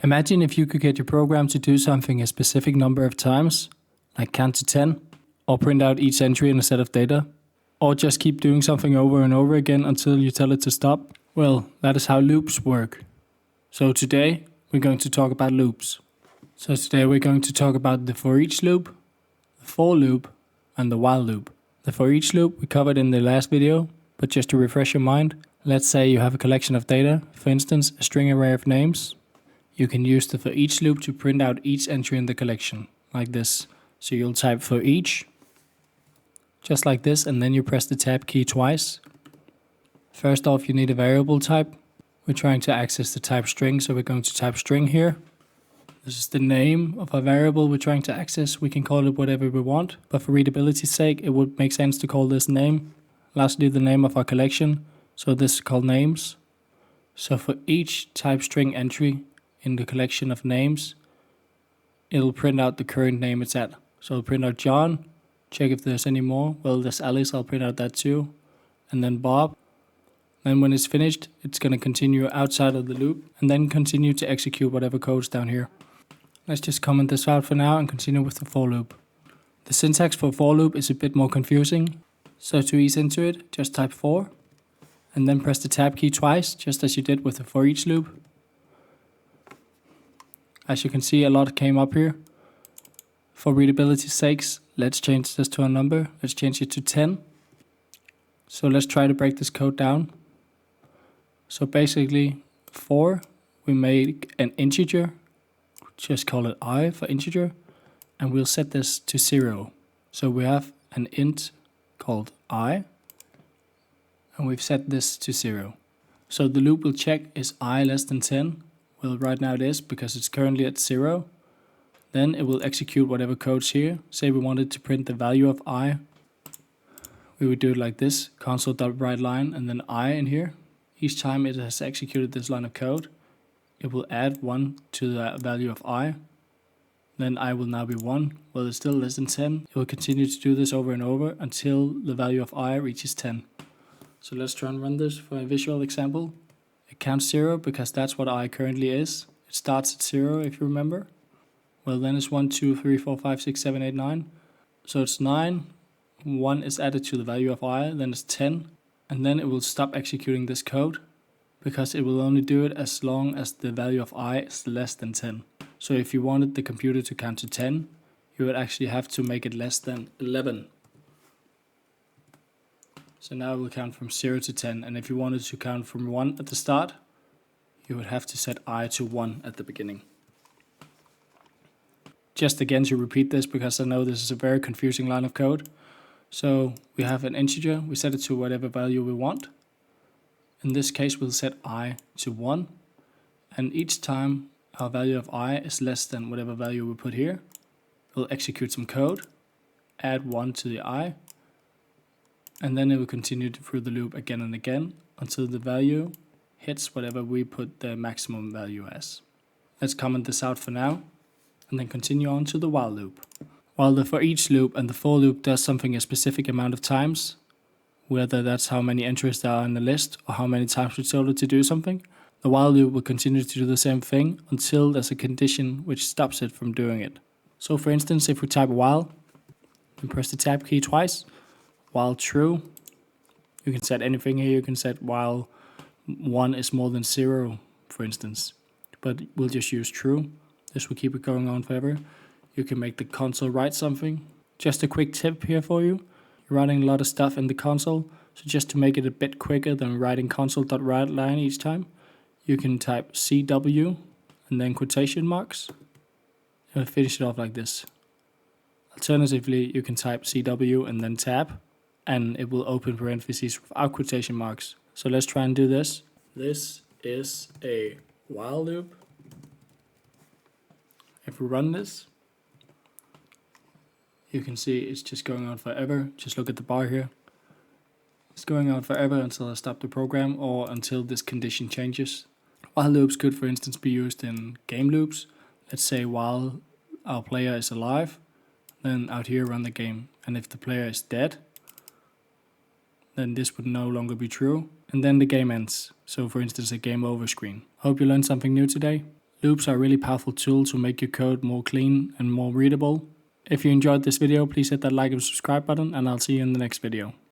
Imagine if you could get your program to do something a specific number of times, like count to 10, or print out each entry in a set of data, or just keep doing something over and over again until you tell it to stop. Well, that is how loops work. So today, we're going to talk about loops. So today we're going to talk about the foreach loop, the for loop, and the while loop. The foreach loop we covered in the last video, but just to refresh your mind, let's say you have a collection of data, for instance, a string array of names. You can use the foreach loop to print out each entry in the collection, like this. So you'll type foreach, just like this, and then you press the tab key twice. First off, you need a variable type. We're trying to access the type string, so we're going to type string here. This is the name of a variable we're trying to access. We can call it whatever we want, but for readability's sake, it would make sense to call this name. Lastly, the name of our collection, so this is called names. So for each type string entry in the collection of names, it'll print out the current name it's at. So I'll print out John, check if there's any more. Well, there's Alice, I'll print out that too. And then Bob. Then when it's finished, it's going to continue outside of the loop and then continue to execute whatever code's down here. Let's just comment this out for now and continue with the for loop. The syntax for for loop is a bit more confusing. So to ease into it, just type for and then press the tab key twice, just as you did with the for each loop. As you can see, a lot came up here. For readability's sakes, let's change this to a number. Let's change it to 10. So let's try to break this code down. So basically, for, we make an integer, just call it I for integer, and we'll set this to 0. So we have an int called I, and we've set this to 0. So the loop will check, is I less than 10? Well, right now it is, because it's currently at 0. Then it will execute whatever code's here. Say we wanted to print the value of I. We would do it like this, console.writeLine, and then I in here. Each time it has executed this line of code, it will add 1 to the value of I. Then I will now be 1. Well, it's still less than 10. It will continue to do this over and over until the value of I reaches 10. So let's try and run this for a visual example. It counts 0 because that's what I currently is. It starts at 0 if you remember. Well, then it's 1, 2, 3, 4, 5, 6, 7, 8, 9. So it's 9. 1 is added to the value of I, then it's 10. And then it will stop executing this code because it will only do it as long as the value of I is less than 10. So if you wanted the computer to count to 10, you would actually have to make it less than 11. So now it will count from 0 to 10. And if you wanted to count from 1 at the start, you would have to set I to 1 at the beginning. Just again to repeat this because I know this is a very confusing line of code. So we have an integer, we set it to whatever value we want. In this case we'll set I to 1, and each time our value of I is less than whatever value we put here, we'll execute some code, add 1 to the I, and then it will continue through the loop again and again until the value hits whatever we put the maximum value as. Let's comment this out for now and then continue on to the while loop. While the for each loop and the for loop does something a specific amount of times, whether that's how many entries there are in the list or how many times we told it to do something, the while loop will continue to do the same thing until there's a condition which stops it from doing it. So for instance, if we type while and press the tab key twice, while true, you can set anything here. You can set while 1 is more than 0, for instance, but we'll just use true. This will keep it going on forever. You can make the console write something. Just a quick tip here for you. You're writing a lot of stuff in the console, so just to make it a bit quicker than writing console.writeLine each time, you can type CW and then quotation marks and finish it off like this. Alternatively, you can type CW and then tab, and it will open parentheses without quotation marks. So let's try and do this. This is a while loop. If we run this, you can see it's just going on forever. Just look at the bar here. It's going on forever until I stop the program or until this condition changes. While loops could, for instance, be used in game loops. Let's say while our player is alive, then out here run the game. And if the player is dead, then this would no longer be true. And then the game ends. So for instance, a game over screen. Hope you learned something new today. Loops are a really powerful tool to make your code more clean and more readable. If you enjoyed this video, please hit that like and subscribe button, and I'll see you in the next video.